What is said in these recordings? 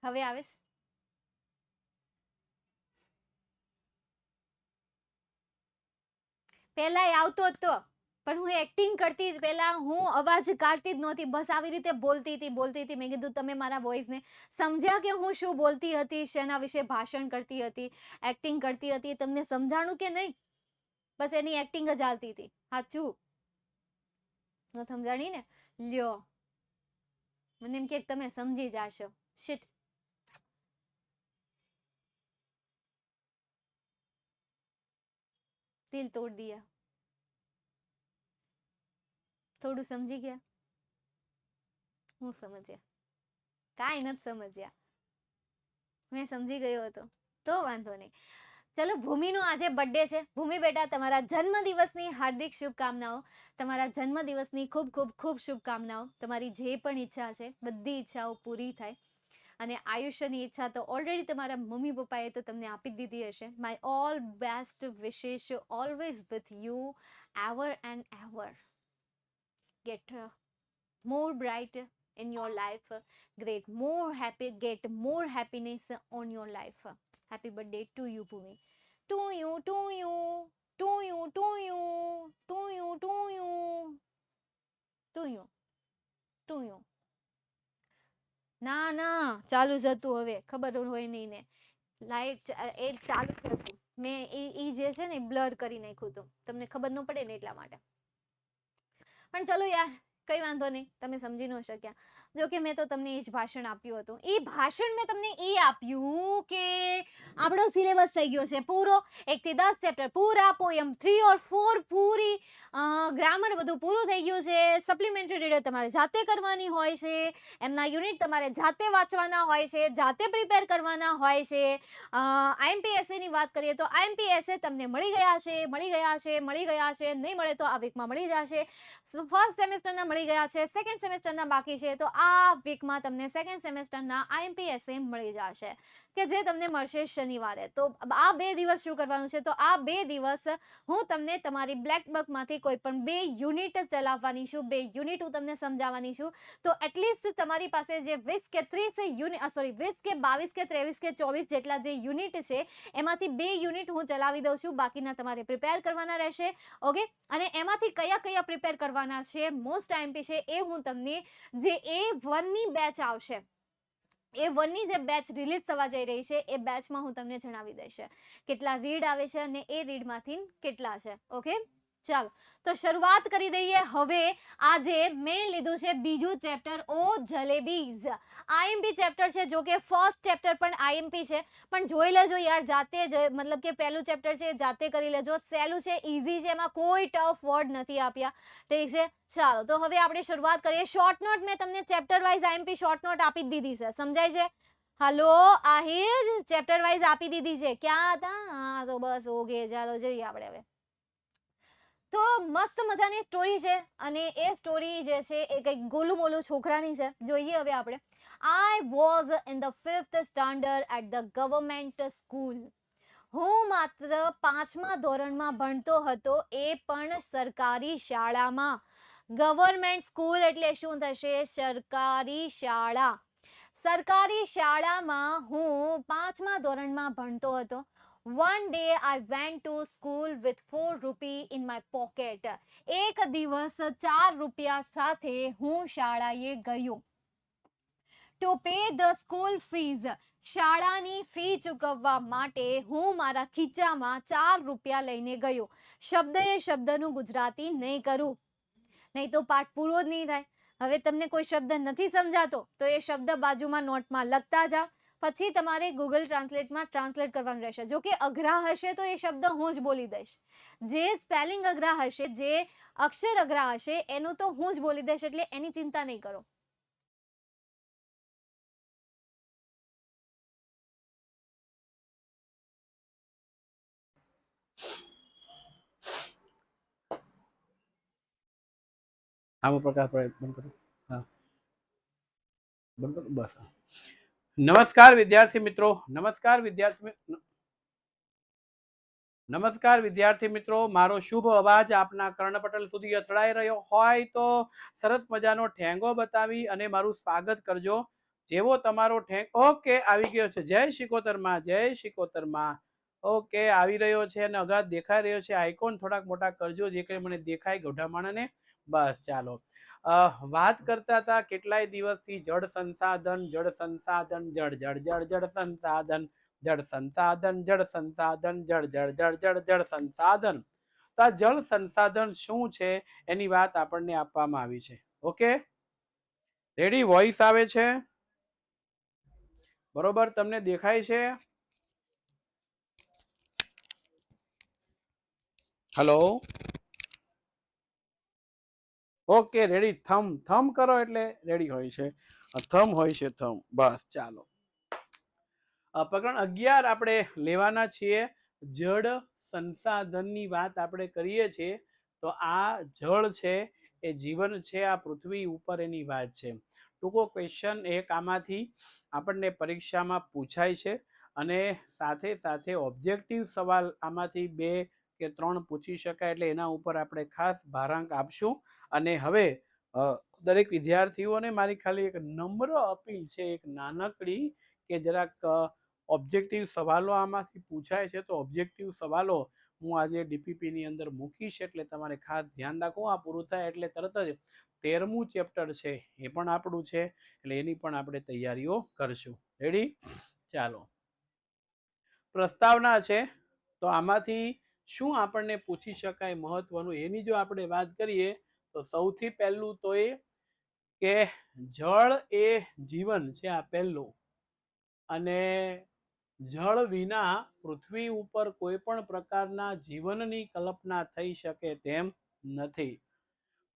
હવે આવે છે? પહેલા આવતો હતો, પણ હું એક્ટિંગ કરતી પહેલા હું અવાજ કાઢતી જ નહોતી, બસ આવી રીતે બોલતી હતી. મેં કીધું તમે મારા વોઇસને સમજ્યા કે હું શું બોલતી હતી, શેના વિશે ભાષણ કરતી હતી, એક્ટિંગ કરતી હતી, તમને સમજાણું કે નહીં? બસ એની એક્ટિંગ જ ચાલતી હતી. સાચું તો સમજાણી ને? લ્યો, મને એમ કે તમે સમજી જાશો. શિટ, દિલ તોડ દિયા. થોડું સમજી ગયા? હું સમજ્યા? કાંઈ નથી સમજ્યા. મેં સમજી ગયો હતો તો વાંધો નહીં. ચલો, ભૂમિનો આજે બર્થડે છે. ભૂમિ બેટા, તમારા જન્મદિવસની હાર્દિક શુભકામનાઓ. તમારા જન્મદિવસની ખૂબ ખૂબ ખૂબ શુભકામનાઓ. તમારી જે પણ ઈચ્છા છે બધી ઈચ્છાઓ પૂરી થાય. અને આયુષ્યની ઈચ્છા તો ઓલરેડી તમારા મમ્મી પપ્પાએ તો તમને આપી દીધી હશે. My all best wishes always with you, ever and ever. Get more bright in your life, get more happiness on your life. Happy birthday to you, Bhumi. To you, to you, to you, to you, to you, to you, to you, to you. ના ના, ચાલુ જ હતું. હવે ખબર હોય નહીં ને, લાઈટ એ ચાલુ જ હતું. મેં એ જે છે ને બ્લર કરી નાખ્યું હતું, તમને ખબર ન પડે ને એટલા માટે. પણ ચલો યાર, કઈ વાંધો નહીં, તમે સમજી ન શક્યા. જો કે મેં તો તમને એ જ ભાષણ આપ્યું હતું. એ ભાષણ મેં તમને એ આપ્યું કે આપણો સિલેબસ થઈ ગયો છે પૂરો, 1 થી 10 ચેપ્ટર પૂરા, પોયમ 3 or 4 પૂરી, ગ્રામર બધું પૂરું થઈ ગયું છે. સપ્લિમેન્ટરી રીડર તમારે જાતે કરવાની હોય છે, એમના યુનિટ તમારે જાતે વાંચવાના હોય છે, જાતે પ્રિપેર કરવાના હોય છે. IMPSA ની વાત કરીએ તો IMPSA તમને મળી ગયા છે, નહીં મળે તો આ વીકમાં મળી જશે. ફર્સ્ટ સેમેસ્ટરના મળી ગયા છે, સેકન્ડ સેમેસ્ટરના બાકી છે, તો આ વીકમાં તમને સેકન્ડ સેમેસ્ટરના IMPSA મળી જશે, કે જે તમને મળશે શનિવારે. તો આ 2 દિવસ શું કરવાનું છે? તો આ 2 દિવસ હું તમને તમારી બ્લેક બુકમાંથી કોઈ પણ 2 યુનિટ ચલાવવાની છું, 2 યુનિટ હું તમને સમજાવવાની છું. તો એટલીસ્ટ તમારી પાસે જે 20 કે 30 યુનિટ, સોરી 20 કે 22 કે 23 કે 24 જેટલા જે યુનિટ છે, એમાંથી 2 યુનિટ હું ચલાવી દઉં છું, બાકીના તમારે પ્રિપેર કરવાના રહેશે. ઓકે, અને એમાંથી કયા પ્રિપેર કરવાના છે, મોસ્ટ આઈએમપી છે, એ હું તમને જે A1 ની બેચ આવશે, A1 ની જે બેચ રિલીઝ થવા જઈ રહી છે, એ બેચમાં હું તમને જણાવી દઈશ કેટલા રીડ આવે છે અને એ રીડમાંથી કેટલા છે. ઓકે, ચાલો તો શરૂઆત કરી દઈએ. હવે આજે મેં લીધું છે બીજું ચેપ્ટર, ઓ જલેબીઝ. IMP ચેપ્ટર છે, જો કે ફર્સ્ટ ચેપ્ટર પણ IMP છે, પણ જોઈ લેજો યાર જાતે જ, મતલબ કે પહેલું ચેપ્ટર છે જાતે કરી લેજો. સહેલું છે, ઇઝી છે, એમાં કોઈ ટફ વર્ડ નથી આપ્યા. ઠીક છે, ચાલો તો હવે આપણે શરૂઆત કરીએ. શોર્ટ નોટ મેં તમને chapter wise IMP short note આપી દીધી છે, સમજાય છે? હલો આહિર, ચેપ્ટર વાઇઝ આપી દીધી છે. ક્યાં હતા? હા તો બસ ઓકે, ચાલો જોઈએ આપણે હવે. તો મસ્ત મજાની સ્ટોરી છે, અને એ સ્ટોરી જે છે એ કંઈક ગોલું મોલું છોકરાની છે. જોઈએ હવે આપણે. I was in the 5th standard at the government school. હું માત્ર 5મા ધોરણમાં ભણતો હતો, એ પણ સરકારી શાળામાં. ગવર્મેન્ટ સ્કૂલ એટલે શું થશે? સરકારી શાળા. સરકારી શાળામાં હું 5મા ધોરણમાં ભણતો હતો. One day I went to school with 4 rupees in my pocket. એક દિવસ 4 રૂપિયા સાથે હું શાળાએ ગયો. To pay the school fees. શાળાની ફી ચૂકવવા માટે હું મારા ખીચામાં 4 રૂપિયા લઈને ગયો. શબ્દ એ શબ્દનું ગુજરાતી નહીં કરું, નહીં તો પાઠ પૂરો જ નહીં થાય. હવે તમને કોઈ શબ્દ નથી સમજાતો તો એ શબ્દ બાજુમાં નોટમાં લખતા જાઓ, પછી તમારે ગૂગલ ટ્રાન્સલેટમાં ટ્રાન્સલેટ કરવાનું રહેશે. જો કે અઘરા હશે તો એ શબ્દ હું જ બોલી દઈશ, જે સ્પેલિંગ અઘરા હશે, જે અક્ષર અઘરા હશે, એનું તો હું જ બોલી દઈશ, એટલે એની ચિંતા નહીં કરો. બસ. નમસ્કાર વિદ્યાર્થી મિત્રો, નમસ્કાર વિદ્યાર્થી મિત્રો. મારો શુભ અવાજ આપના કર્ણપટલ સુધી અથડાઈ રહ્યો હોય તો સરસ મજાનો ઠેંગો બતાવી અને મારું સ્વાગત કરજો. જેવો તમારો ઠેક ઓકે આવી ગયો છે. જય શિકોતરમાં, જય શિકોતરમાં. ઓકે આવી રહ્યો છે અને અગાધ દેખાઈ રહ્યો છે. આઇકોન થોડાક મોટા કરજો જે કંઈ મને દેખાય ગઢા માણસને. બસ ચાલો. વાત કરતા હતા કેટલાય દિવસથી જળ સંસાધન, જળ સંસાધન, જળ જળ જળ જળ સંસાધન, જળ સંસાધન, જળ સંસાધન, જળ જળ જળ જળ જળ સંસાધન. તો આ જળ સંસાધન શું છે એની વાત આપણને આપવામાં આવી છે. Okay ready? વોઇસ આવે છે બરોબર? તમને દેખાય છે? હેલો? Okay ready. થમ કરો એટલે રેડી હોય છે. થમ હોય છે થમ. બસ ચાલો. પ્રકરણ 11 આપણે લેવાના છીએ. જળ સંસાધનની વાત આપણે કરીએ છીએ તો આ જળ છે એ જીવન છે આ પૃથ્વી ઉપર એની વાત છે. ટૂંકો ક્વેશ્ચન એક આમાંથી આપણને પરીક્ષામાં પૂછાય છે અને સાથે સાથે ઓબ્જેક્ટિવ સવાલ આમાંથી 2 કે 3 પૂછી શકાય એટલે એના ઉપર આપણે ખાસ ભારાંક આપશું. અને હવે દરેક વિદ્યાર્થીઓને મારી ખાલી એક નમ્ર અપીલ છે, એક નાનકડી, કે જરાક ઓબ્જેક્ટિવ સવાલો આમાંથી પૂછાય છે તો ઓબ્જેક્ટિવ સવાલો હું આજે ડીપીપીની અંદર મૂકીશ એટલે તમારે ખાસ ધ્યાન રાખવું. આ પૂરું થાય એટલે તરત જ 13મું ચેપ્ટર છે એ પણ આપણું છે એટલે એની પણ આપણે તૈયારીઓ કરશું. રેડી? ચાલો. પ્રસ્તાવના છે તો આમાંથી શું આપણને પૂછી શકાય મહત્વનું એની જો આપણે વાત કરીએ તો સૌથી પહેલું તો એ કે જળ એ જીવન છે આ પહેલું. અને જળ વિના પૃથ્વી ઉપર કોઈ પણ પ્રકારના જીવનની કલ્પના થઈ શકે તેમ નથી.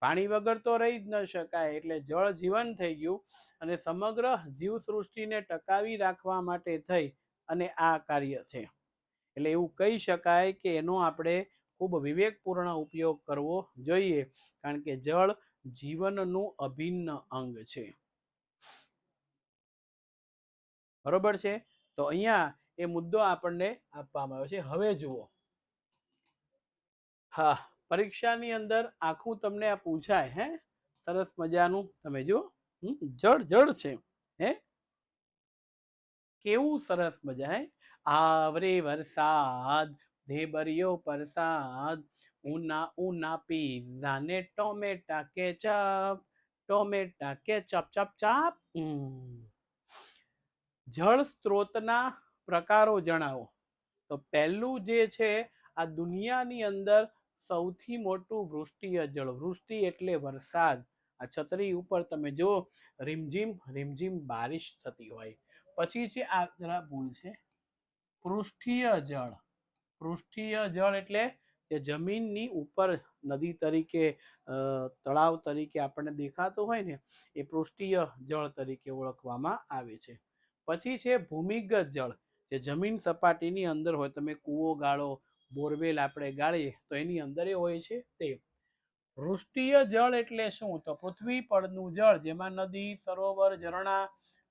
પાણી વગર તો રહી જ ન શકાય એટલે જળ જીવન થઈ ગયું અને સમગ્ર જીવસૃષ્ટિને ટકાવી રાખવા માટે થઈ અને આ કાર્ય છે. એટલે એવું કહી શકાય કે એનો આપણે ખૂબ વિવેકપૂર્ણ ઉપયોગ કરવો જોઈએ કારણ કે જળ જીવનનું અભિન્ન અંગ છે. બરોબર છે? તો અહીંયા એ મુદ્દો આપણને આપવામાં આવ્યો છે. હવે જુઓ, હા, પરીક્ષાની અંદર આખું તમને આ પૂછાય. હે સરસ મજાનું તમે જુઓ, જળ જળ છે. હે કેવું સરસ મજા. હે આવરે વરસાદ ઢેબરિયો પરસાદ, ઉના ઉના પીઝા ને ટોમેટા કેચપ, ટોમેટા કેચપ ચપ ચાપ. જળ સ્ત્રોતના પ્રકારો જણાવો. તો પહેલું જે છે આ દુનિયાની અંદર સૌથી મોટું વૃષ્ટિય જળ. વૃષ્ટિ એટલે વરસાદ. આ છતરી ઉપર તમે જો રીમઝીમ રીમઝીમ બારિશ થતી હોય. પછી છે આ જરા ભૂલ છે, પૃષ્ઠીય જળ. પૃષ્ઠીય જળ એટલે કે જમીનની ઉપર નદી તરીકે તળાવ તરીકે આપણને દેખાતું હોય ને એ પૃષ્ઠીય જળ તરીકે ઓળખવામાં આવે છે. પછી છે ભૂમિગત જળ, જે જમીન સપાટીની અંદર હોય. તમે કૂવો ગાળો, બોરવેલ આપણે ગાળીએ તો એની અંદર એ હોય છે તે. વૃષ્ટિય જળ એટલે શું? તો પૃથ્વી પરનું જળ જેમાં નદી, સરોવર, ઝરણા,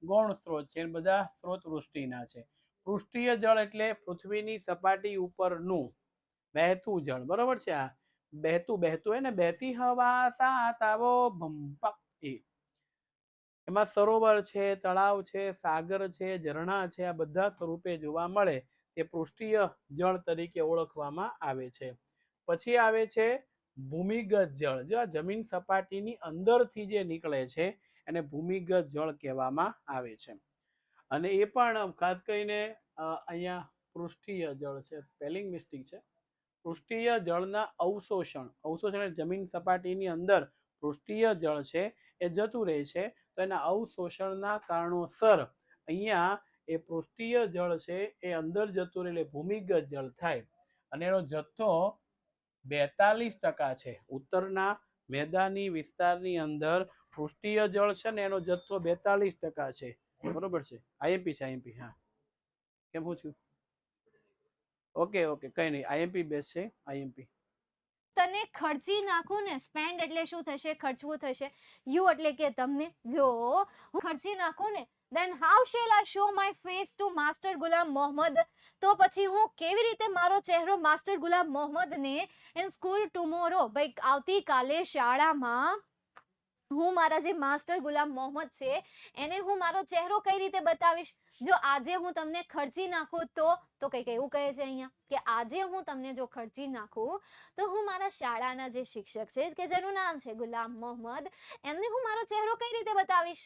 ગૌણ સ્ત્રોત છે, બધા સ્ત્રોત વૃષ્ટિના છે. પૃષ્ઠીય જળ એટલે પૃથ્વીની સપાટી ઉપરનું બહેતું જળ. બરોબર છે? આ બહેતું બહેતું હોય ને, બહેતી હવા સાથ આવો ભંપક. એમાં સરોવર છે, તળાવ છે, સાગર છે, ઝરણા છે, આ બધા સ્વરૂપે જોવા મળે તે પૃષ્ઠીય જળ તરીકે ઓળખવામાં આવે છે. પછી આવે છે ભૂમિગત જળ. જો આ જમીન સપાટીની અંદરથી જે નીકળે છે એને ભૂમિગત જળ કહેવામાં આવે છે. અને એ પણ ખાસ કરીને અહીંયા પૃષ્ઠીય જળ છે, સ્પેલિંગ મિસ્ટેક છે. પૃષ્ઠીય જળના અવશોષણ, અવશોષણ એટલે જમીન સપાટીની અંદર પૃષ્ઠીય જળ છે એ જતું રહે છે તો એના અવશોષણના કારણોસર અહીંયા એ પૃષ્ઠીય જળ છે એ અંદર જતું રહે એટલે ભૂમિગત જળ થાય. અને એનો જથ્થો 42% છે. ઉત્તરના મેદાની વિસ્તારની અંદર પૃષ્ઠીય જળ છે ને એનો જથ્થો 42% છે. બરોબર છે? આઈએમપી છે, આઈએમપી. હા, કેમ પૂછ્યું? ઓકે ઓકે, કઈ નહીં, આઈએમપી બેસ્ટ છે, આઈએમપી. તને ખર્ચી નાખું ને, સ્પેન્ડ એટલે શું થશે? ખર્ચવું થશે. યુ એટલે કે તમને. જો હું ખર્ચી નાખું ને, then how shall I show my face to Master Ghulam Mohammad? તો પછી હું કેવી રીતે મારો ચહેરો માસ્ટર ગુલામ મોહમ્મદ ને in school tomorrow, ભાઈ આવતીકાલે શાળામાં હું મારા જે માસ્ટર ગુલામ મોહમ્મદ છે એને હું મારો ચહેરો કઈ રીતે બતાવીશ? જો આજે હું તમને ખર્ચી નાખું તો કઈક એવું કહે છે અહીંયા કે આજે હું તમને જો ખર્ચી નાખું તો હું મારા શાળાના જે શિક્ષક છે કે જેનું નામ છે ગુલામ મોહમ્મદ, એમને હું મારો ચહેરો કઈ રીતે બતાવીશ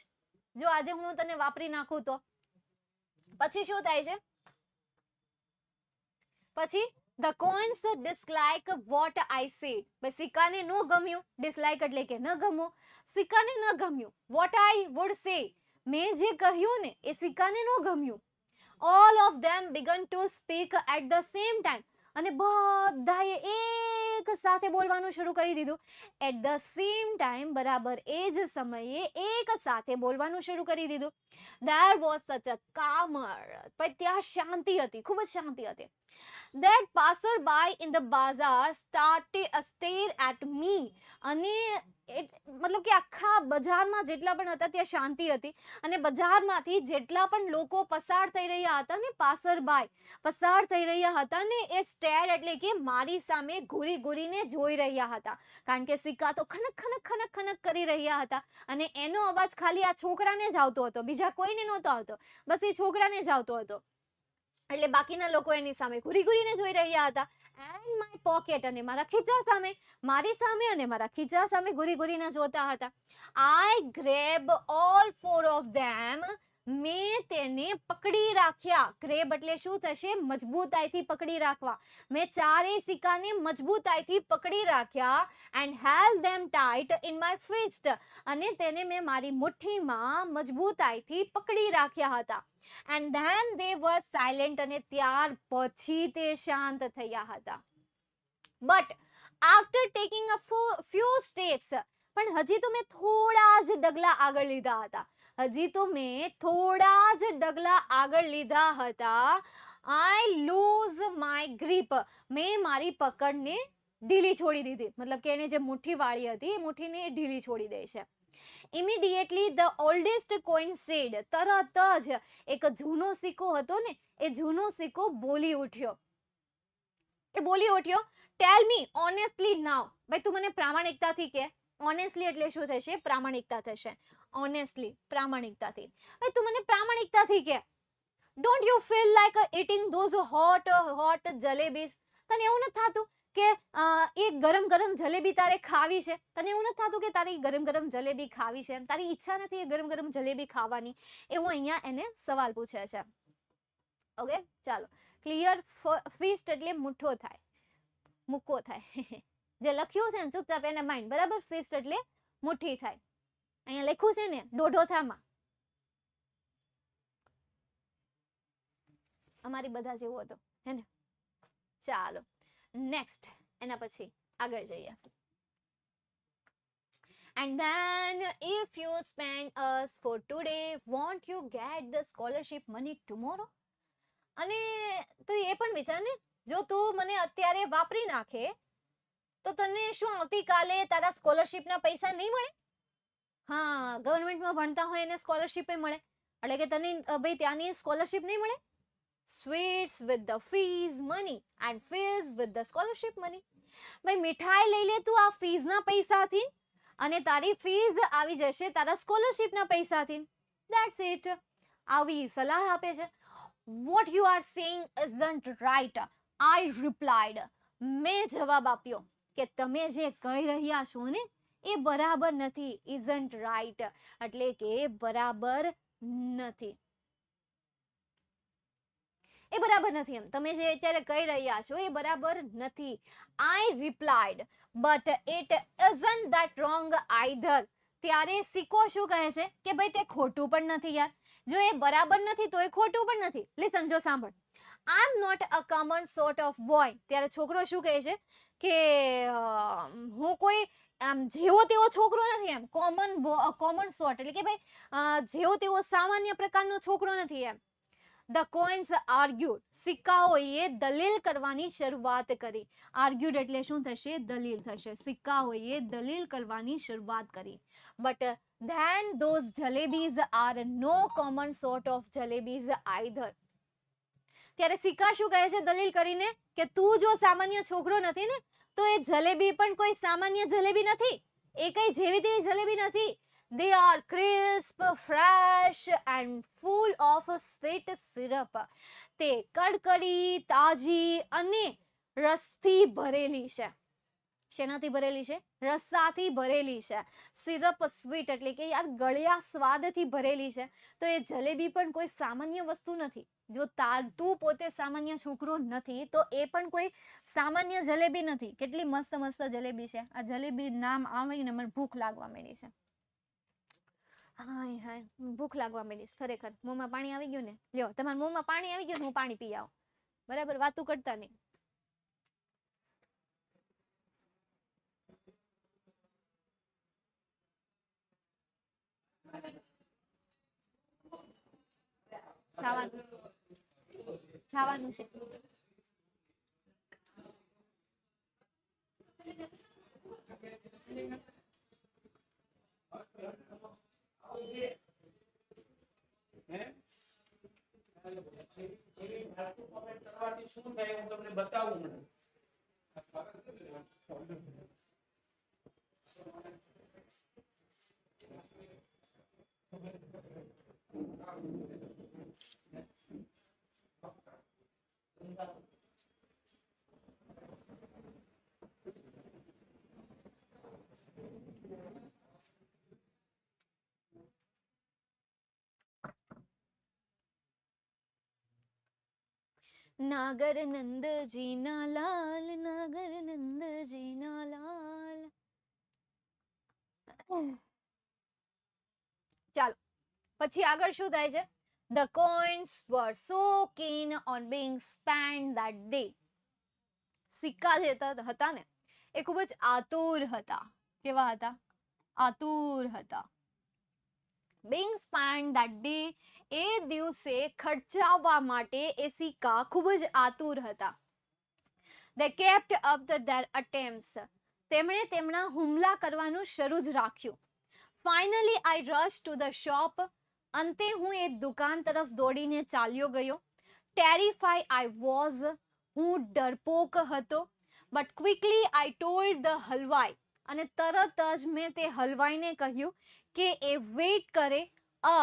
જો આજે હું તને વાપરી નાખું તો? પછી શું થાય છે? પછી the coins dislike what I said. ભાઈ સિક્કાને ન ગમ્યું, dislike એટલે કે ન ગમવું, સિક્કાને ન ગમ્યું what I would say, મેં જે કહ્યું ને એ સિક્કાને ન ગમ્યું. all of them began to speak at the same time, અને બધાએ એક સાથે બોલવાનું શરૂ કરી દીધું. at the same time બરાબર એ જ સમયે એક સાથે બોલવાનું શરૂ કરી દીધું. there was such a calmer, પણ ત્યાં શાંતિ હતી, ખૂબ જ શાંતિ હતી. that passerby in the bazaar stare at me, અને મતલબ કે આખા બજારમાં જેટલા પણ હતા ત્યાં શાંતિ હતી, અને બજારમાંથી જેટલા પણ લોકો પસાર થઈ રહ્યા હતા ને, passerby પસાર થઈ રહ્યા હતા ને, એ stare એટલે કે મારી સામે ઘૂરી ઘૂરીને જોઈ રહ્યા હતા, કારણ કે સિક્કા તો ખનક ખનક ખનક ખનક કરી રહ્યા હતા, અને એનો અવાજ ખાલી આ છોકરાને જ આવતો હતો, બીજા કોઈને નહોતો આવતો, બસ એ છોકરાને જ આવતો હતો. એટલે બાકીના લોકો એની સામે ઘૂરી ઘૂરીને જોઈ રહ્યા હતા. એન્ડ માય પોકેટ, અને મારા ખીચા સામે, મારી સામે અને મારા ખીચા સામે ઘૂરી ઘૂરીને જોતા હતા. I grab all four of them, મેં તેને પકડી રાખ્યા. ગ્રેબ એટલે શું થશે? મજબૂતાઈથી પકડી રાખવા. મેં ચારેય સિક્કાને મજબૂતાઈથી પકડી રાખ્યા. And held them tight in my fist, અને તેને મેં મારી મુઠ્ઠીમાં મજબૂતાઈથી પકડી રાખ્યા હતા. and then they were silent, અને ત્યાર પછી તે શાંત થયા હતા. but after taking a few steps, પણ હજી તો મેં થોડા જ ડગલા આગળ લીધા હતા, હજી તો મેં થોડા જ ડગલા આગળ લીધા હતા. I lose my grip, મેં મારી પકડને ઢીલી છોડી દીધી, મતલબ કે એને જે મુઠ્ઠી વાળી હતી એ મુઠ્ઠીને ઢીલી છોડી દે છે. Immediately the oldest coin said, તરત જ એક જૂનો સિક્કો હતો ને, એ જૂનો સિક્કો બોલી ઉઠ્યો. tell me honestly now, ભાઈ તું મને પ્રામાણિકતાથી કે. honestly એટલે શું થશે? પ્રામાણિકતા થશે. honestly પ્રામાણિકતાથી, ભાઈ તું મને પ્રામાણિકતાથી કે. don't you feel like eating those hot jalebis? તને એવું નથી થતું કે એ ગરમ ગરમ જલેબી તારે ખાવી છે? તને એવું નથી થતું કે તારી ગરમ ગરમ જલેબી ખાવી છે? તારી ઈચ્છા નથી એ ગરમ ગરમ જલેબી ખાવાની? એવું અહીંયા એને સવાલ પૂછે છે. ઓકે, ચાલો ક્લિયર. ફિસ્ટ એટલે મુઠ્ઠો થાય, મૂકો થાય. જે લખ્યું છે ને ચૂપચાપ એને માઇન્ડ, બરાબર? ફિસ્ટ એટલે મુઠ્ઠી થાય. અહીંયા લખ્યું છે ને દોઢોથામાં, અમારી બધા જેવું હતું, હે ને? ચાલો નેક્સ્ટ, એના પછી આગળ જઈએ. and then if you spend us for today, won't you get the scholarship money tomorrow? અને તું એ પણ વિચાર ને, જો તું મને અત્યારે વાપરી નાખે તો તને શું આવતીકાલે તારા સ્કોલરશિપના પૈસા નહીં મળે? હા, ગવર્મેન્ટમાં ભણતા હોય એને સ્કોલરશિપ મળે, એટલે કે તને ભાઈ ત્યાંની સ્કોલરશિપ નહીં મળે. sweets with the fees money and fees with the scholarship money. ભાઈ મીઠાઈ લઈ લે તું આ ફીઝના પૈસાથી, અને તારી ફીઝ આવી જશે તારા સ્કોલરશિપના પૈસાથી. That's it. આવી સલાહ આપે છે. what you are saying isn't right, I replied. મેં જવાબ આપ્યો કે તમે જે કહી રહ્યા છો ને એ બરાબર નથી. isn't right એટલે કે બરાબર નથી, એ બરાબર નથી. એમ તમે જે અત્યારે કહી રહ્યા છો એ બરાબર નથી. I replied, but it isn't that wrong either. ત્યારે સિક્કો શું કહે છે કે ભાઈ તે ખોટું પણ નથી યાર. જો એ બરાબર નથી તો એ ખોટું પણ નથી. લિસન, જો સાંભળ. I am not a common sort of boy. ત્યારે છોકરો શું કહે છે કે હું કોઈ આમ જેવો તેવો છોકરો નથી, એમ કોમન સોર્ટ એટલે કે ભાઈ જેવો તેવો સામાન્ય પ્રકારનો છોકરો નથી એમ. The coins argued. સિક્કાઓએ દલીલ કરવાની શરૂઆત કરી. Argued એટલે શું થશે? દલીલ થશે. સિક્કાઓએ દલીલ કરવાની શરૂઆત કરી. But then those jalebis are no common sort of jalebis either. ત્યારે સિક્કા શું કહે છે દલીલ કરીને કે તું જો સામાન્ય છોકરો નથી ને તો એ જલેબી પણ કોઈ સામાન્ય જલેબી નથી. એ કઈ જેવી તેવી જલેબી નથી. They are crisp, fresh and full of sweet syrup. તે કડકડી, તાજી અને રસથી ભરેલી છે. શેનાથી ભરેલી છે? રસાથી ભરેલી છે. સિરપ સ્વીટ એટલે કે યાર ગળ્યા સ્વાદથી ભરેલી છે. તો એ જલેબી પણ કોઈ સામાન્ય વસ્તુ નથી. જો તું પોતે સામાન્ય છોકરો નથી તો એ પણ કોઈ સામાન્ય જલેબી નથી. કેટલી મસ્ત મસ્ત જલેબી છે. આ જલેબી નામ આવીને મને ભૂખ લાગવા માંડી છે. હાય હાય ભૂખ લાગવા માંડી છે ખરેખર. મોંમાં પાણી આવી ગયું ને. લ્યો તમારા મોંમાં પાણી આવી ગયું, હું પાણી પી આવું. બરાબર, વાતું કરતા નહીં. છાવાનું છે. શું થાય હું તમને બતાવું. નાગર નંદજીના લાલ, નાગર નંદજીના લાલ. ચાલો પછી આગળ શું થાય છે? The coins were so keen on being spent that day. સિક્કા જે હતા ને એ ખૂબ જ આતુર હતા. કેવા હતા? આતુર હતા. Being spent that day, એ દિવસે ખર્ચાવવા માટે એ સિક્કા ખૂબ જ આતુર હતા. They kept up their attempts. તેમણે તેમના હુમલા કરવાનું શરૂ જ રાખ્યું. Finally, I rushed to the shop. અંતે હું એ દુકાન તરફ દોડીને ચાલ્યો ગયો. Terrified I was. હું ડરપોક હતો. But quickly I told the હલવાઈ. અને તરત જ મેં તે હલવાઈને કહ્યું કે એ વેઇટ કરે a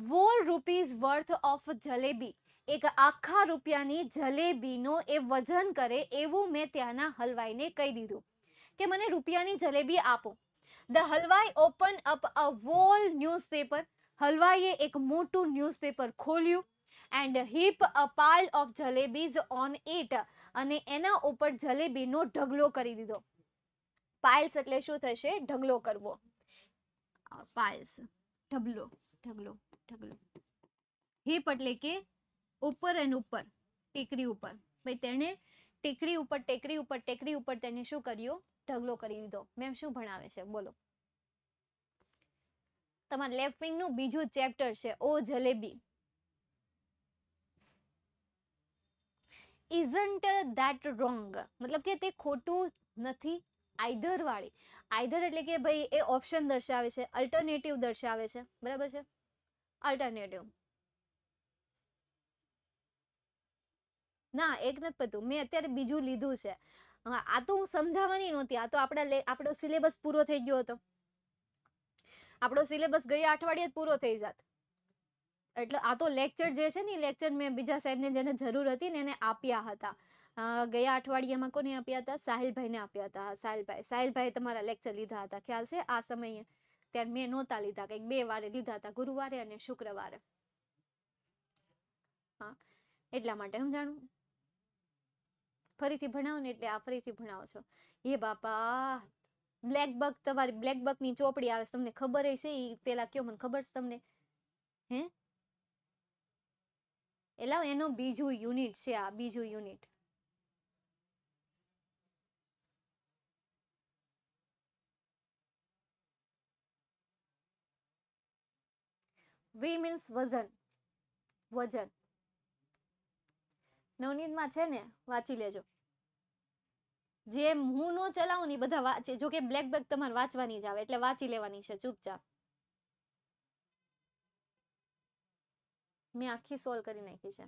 whole rupees worth of jalebi. એક આખા રૂપિયાની જલેબીનો એ વજન કરે એવું મેં ત્યાંના હલવાઈને કહી દીધું કે મને રૂપિયાની જલેબી આપો. The હલવાઈ opened up a whole newspaper. હલવાઈએ એક મોટું ન્યૂઝપેપર ખોલ્યું and heap a pile of jalebis on it. અને એના ઉપર જલેબીનો ઢગલો કરી દીધો. પાઇલ્સ એટલે શું થશે? ઢગલો કરવો. પાઇલ્સ ઢગલો ઢગલો ઢગલો. હીપ એટલે કે ઉપર અને ઉપર, ટેકરી ઉપર. ભાઈ તેણે ટેકરી ઉપર ટેકરી ઉપર ટેકરી ઉપર તેને શું કર્યું? ઢગલો કરી દીધો. મેમ શું ભણાવે છે બોલો? તમારા લેફ્ટ વિંગ નું બીજું ચેપ્ટર છે ઓ જલેબી. Isn't that wrong? મતલબ કે તે ખોટું નથી. આઈધર વાળી, આઈધર એટલે કે ભાઈ એ ઓપ્શન દર્શાવે છે, અલ્ટરનેટિવ દર્શાવે છે. બરાબર છે? અલ્ટરનેટિવ. ના એક નથી પતું, મેં અત્યારે બીજું લીધું છે. આ તો હું સમજાવવાની નહોતી, આ તો આપણો સિલેબસ પૂરો થઈ ગયો હતો. આપણો સિલેબસ ગયા અઠવાડિયે જ પૂરો થઈ જાત. એટલે આ તો લેક્ચર જે છે ને, લેક્ચર મેં બીજા સાહેબને જેને જરૂર હતી ને એને આપ્યા હતા. ગયા અઠવાડિયામાં કોને આપ્યા હતા? સાહિલભાઈને આપ્યા હતા. સાહિલભાઈ તમારા લેક્ચર લીધા હતા, ખ્યાલ છે? આ સમયે ત્યારે મેં નહોતા લીધા, કંઈક 2 વારે લીધા હતા, ગુરુવારે અને શુક્રવારે. હા એટલા માટે સમજાણું. ફરીથી ભણાવો ને એટલે આ ફરીથી ભણાવો છો. એ બાપા બ્લેક બક, તમારી બ્લેક બક ની ચોપડી આવે તમને ખબર છે? એ પેલા કયો મને ખબર છે તમને? હે એલા એનો બીજું યુનિટ છે, આ બીજું યુનિટ. વી મીન્સ વજન, વજન. નવનીતમાં છે ને, વાંચી લેજો. જે હું નો ચલાવું ને બધા વાંચે. જો કે બ્લેક બેક તમારે વાંચવાની જ આવે એટલે વાંચી લેવાની છે ચૂપચાપ. મેં આખી સોલ્વ કરી નાખી છે.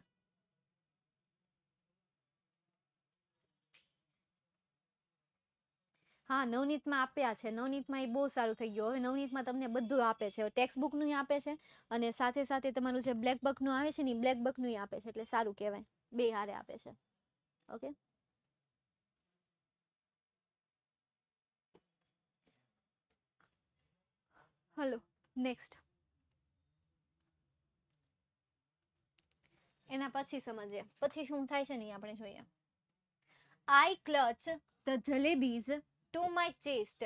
હા, નવનીતમાં આપ્યા છે. નવનીતમાં એ બહુ સારું થઈ ગયું. હવે નવનીતમાં તમને બધું આપે છે. ટેક્સ્ટ બુકનું આપે છે અને સાથે સાથે તમારું જે બ્લેક બકનું આવે છે ને એ બ્લેક બકનું આપે છે, એટલે સારું કહેવાય. બે હારે આપે છે. Okay, hello, next. એના પછી સમજીએ પછી શું થાય છે ને એ આપણે જોઈએ. I clutch the jalebis to my chest.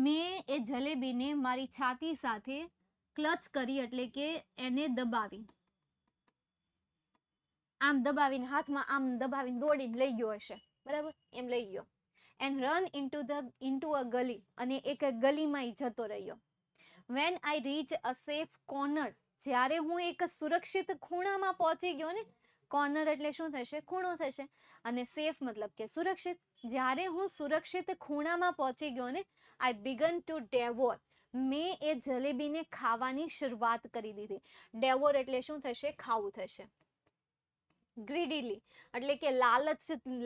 મેં એ જલેબીને મારી છાતી સાથે ક્લચ કરી, એટલે કે એને દબાવી. આમ દબાવીને હાથમાં આમ દબાવીને દોડીને લઈ ગયો હશે, બરાબર, એમ લઈ ગયો. એન્ડ રન ઇન્ટુ અ ગલી, અને એક ગલીમાં ઈ જતો રહ્યો. When I reach a safe corner, જ્યારે હું એક સુરક્ષિત ખૂણામાં પહોંચી ગયો ને, કોર્નર એટલે શું થશે? ખૂણો થશે. અને સેફ મતલબ કે સુરક્ષિત. જ્યારે હું સુરક્ષિત ખૂણામાં પહોંચી ગયો ને, આઈ બિગન ટુ ડેવોર, મેં એ જલેબીને ખાવાની શરૂઆત કરી દીધી. ડેવોર એટલે શું થશે? ખાવું થશે. ગ્રીડીલી એટલે કે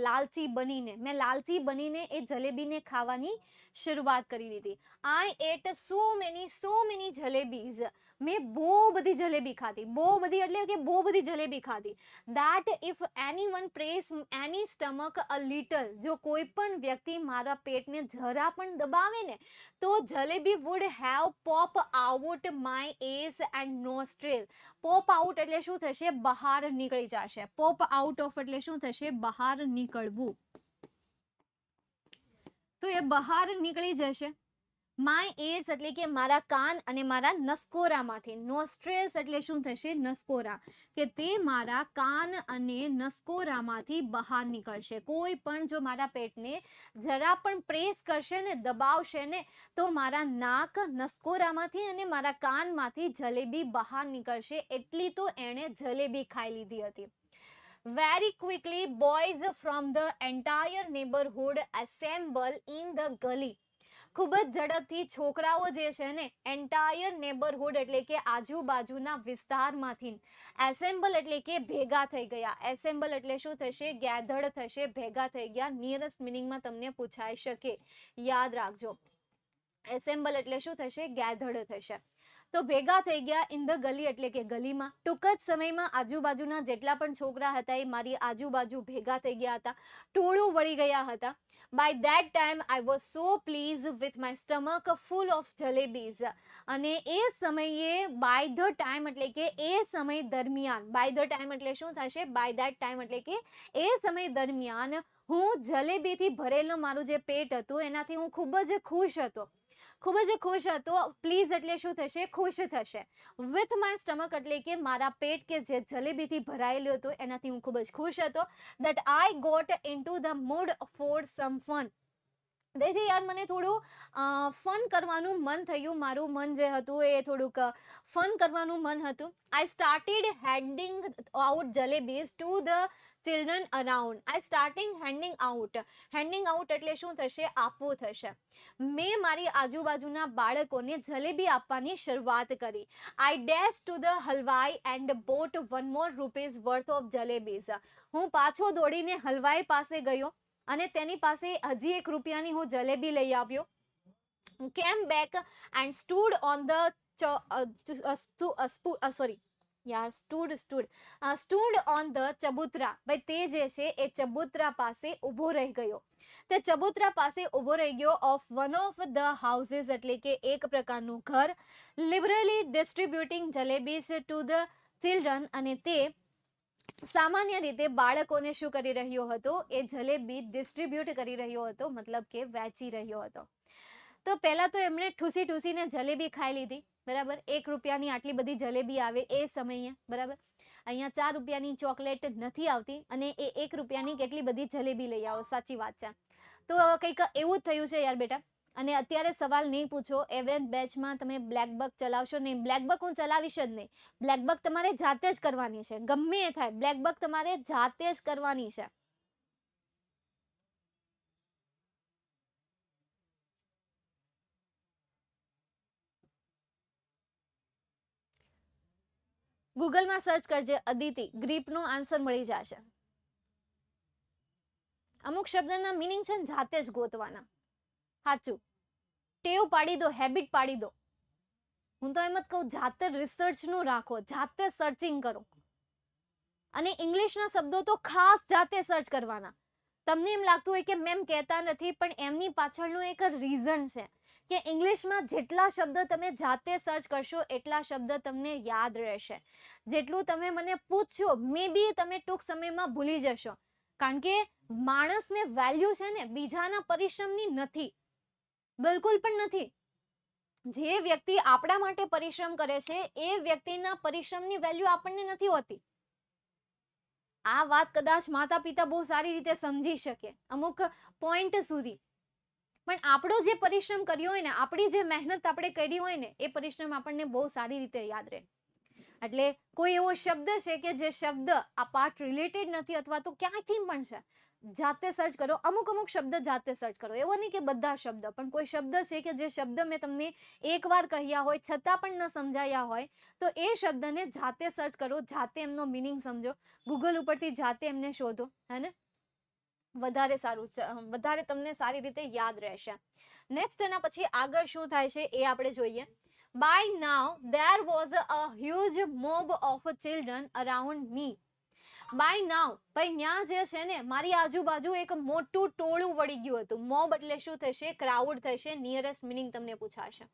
લાલચી બનીને, મેં લાલચી બનીને એ જલેબીને ખાવાની શરૂઆત કરી દીધી. આઈ એટ સો મેની જલેબીઝ, મેં બહુ બધી જલેબી ખાધી. બહુ બધી એટલે કે બહુ બધી જલેબી ખાધી. That if anyone press any stomach a little, જો કોઈ પણ વ્યક્તિ મારા પેટને જરા પણ દબાવે ને, તો jalebi would have pop out my S and nostril. Pop out એટલે શું થશે? બહાર નીકળી જશે. પોપ આઉટ ઓફ એટલે શું થશે? બહાર નીકળવું. તો એ બહાર નીકળી જશે. માય એર્સ એટલે કે મારા કાન અને મારા નસકોરામાંથી. નોસ્ટ્રેલ્સ એટલે શું થશે? નસકોરા. કે તે મારા કાન અને નસકોરામાંથી બહાર નીકળશે. કોઈ પણ જો મારા પેટને જરા પણ પ્રેસ કરશે ને, દબાવશે ને, તો મારા નાક, નસકોરામાંથી અને મારા કાનમાંથી જલેબી બહાર નીકળશે. એટલી તો એણે જલેબી ખાઈ લીધી હતી. Very quickly, boys from the entire neighborhood assemble in the gully. ખૂબ જ ઝડપથી છોકરાઓ જે છે ને, એન્ટાયર નેબરહુડ એટલે કે આજુબાજુના વિસ્તારમાંથી, એસેમ્બલ એટલે કે ભેગા થઈ ગયા. એસેમ્બલ એટલે શું થશે? ગેધર્ડ થશે, ભેગા થઈ ગયા. નિયરેસ્ટ મિનિંગમાં તમને પૂછાઈ શકે, યાદ રાખજો. એસેમ્બલ એટલે શું થશે? ગેધર્ડ થશે. તો ભેગા થઈ ગયા ઇન ધ ગલી એટલે કે ગલીમાં. ટૂંક જ સમયમાં આજુબાજુના જેટલા પણ છોકરા હતા એ મારી આજુબાજુ ભેગા થઈ ગયા હતા, ટોળું વળી ગયા હતા. By that time I was so pleased with my stomach full of jalebis. અને એ સમયે, બાય ધ ટાઈમ એટલે કે એ સમય દરમિયાન, બાય ધ ટાઈમ એટલે શું થશે? બાય ધેટ ટાઈમ એટલે કે એ સમય દરમિયાન હું જલેબીથી ભરેલું મારું જે પેટ હતું એનાથી હું ખૂબ જ ખુશ હતો. ખૂબ જ ખુશ હતો. પ્લીઝ એટલે શું થશે? ખુશ થશે. વિથ માય સ્ટમક એટલે કે મારા પેટ કે જે જલેબીથી ભરાયેલું હતું એનાથી હું ખૂબ જ ખુશ હતો. That I got into the mood for some fun. તેથી યાર મને થોડું ફન કરવાનું મન થયું. મારું મન જે હતું એ થોડુંક ફન કરવાનું મન હતું. I started હેન્ડિંગ out jalebis to the children around. I starting હેન્ડિંગ out. હેન્ડિંગ out એટલે શું થશે? આપવું થશે. મેં મારી આજુબાજુના બાળકોને જલેબી આપવાની શરૂઆત કરી. I dash to the halwai and bought one more rupees worth of jalebis. હું પાછો દોડીને હલવાઈ પાસે ગયો અને તેની પાસે હજી 1 રૂપિયાની હું જલેબી લઈ આવ્યો. Came back and stood on the stood on the chabutra. ભાઈ તે જે છે એ ચબૂતરા પાસે ઊભો રહી ગયો. તે ચબૂતરા પાસે ઊભો રહી ગયો of one of the houses એટલે કે એક પ્રકારનું ઘર. Liberally distributing jalebis to the children. અને તે સામાન્ય રીતે બાળકોને શું કરી રહ્યો હતો? એ જલેબી ડિસ્ટ્રીબ્યુટ કરી રહ્યો હતો, મતલબ કે વેચી રહ્યો હતો. તો પહેલા તો એમણે ઠૂસી ઠૂસીને જલેબી ખાઈ લીધી, બરાબર. 1 રૂપિયાની આટલી બધી જલેબી આવે એ સમયે, બરાબર. અહીંયા 4 રૂપિયાની ચોકલેટ નથી આવતી અને એ 1 રૂપિયાની કેટલી બધી જલેબી લઈ આવો. સાચી વાત છે. તો કંઈક એવું જ થયું છે યાર બેટા. અને અત્યારે સવાલ નહીં પૂછો, એવેન્ટ બેચમાં તમે બ્લેકબક ચલાવશો નહીં. બ્લેકબક હું ચલાવીશ જ નહીં. બ્લેકબક તમારે જાતે જ કરવાની છે, ગમે એ થાય. બ્લેકબક તમારે જાતે જ કરવાની છે. ગૂગલમાં સર્ચ કરજે અદિતિ, ગ્રીપનો આન્સર મળી જશે. અમુક શબ્દના મિનિંગ છે ને જાતે જ ગોતવાના. સાચું, ટેવ પાડી દો, હેબિટ પાડી દો. હું તો એમ જ કહું, જાતે રિસર્ચનું રાખો, જાતે સર્ચિંગ કરો. અને ઇંગ્લિશના શબ્દો તો ખાસ જાતે સર્ચ કરવાના. તમને એમ લાગતું હોય કે મેમ કહેતા નથી, પણ એમની પાછળનું એક રીઝન છે કે ઇંગ્લિશમાં જેટલા શબ્દ તમે જાતે સર્ચ કરશો એટલા શબ્દ તમને યાદ રહેશે. જેટલું તમે મને પૂછશો મે બી તમે ટૂંક સમયમાં ભૂલી જશો. કારણ કે માણસને વેલ્યુ છે ને બીજાના પરિશ્રમની નથી, બિલકુલ પણ નથી. જે વ્યક્તિ આપણા માટે પરિશ્રમ કરે છે એ વ્યક્તિના પરિશ્રમની વેલ્યુ આપણને નથી હોતી. આ વાત કદાચ માતા પિતા બહુ સારી રીતે સમજી શકે અમુક પોઈન્ટ સુધી, પણ આપણો જે પરિશ્રમ કર્યો હોય ને, આપણી જે મહેનત આપણે કરી હોય ને, એ પરિશ્રમ આપણને બહુ સારી રીતે યાદ રહે. એટલે કોઈ એવો શબ્દ છે કે જે શબ્દ આ પાઠ રિલેટેડ નથી અથવા તો ક્યાંયથી પણ છે, જાતે સર્ચ કરો. અમુક શબ્દ જાતે સર્ચ કરો. એવો નહીં કે બધા શબ્દ, પણ કોઈ શબ્દ છે કે જે શબ્દ મેં તમને એકવાર કહ્યા હોય છતાં પણ ન સમજાયા હોય, તો એ શબ્દને જાતે સર્ચ કરો, જાતે એમનો મિનિંગ સમજો, ગૂગલ ઉપરથી જાતે એમને શોધો, હે ને, વધારે સારું, વધારે તમને સારી રીતે યાદ રહેશે. નેક્સ્ટ એના પછી આગળ શું થાય છે એ આપણે જોઈએ. By now there was a huge mob of children around me. By now, ભાઈ ન્યા જે છે ને મારી આજુબાજુ એક મોટું ટોળું વળી ગયું હતું. મોબ એટલે શું થશે? ક્રાઉડ થશે. નિયરેસ્ટ મિનિંગ તમને પૂછાશે.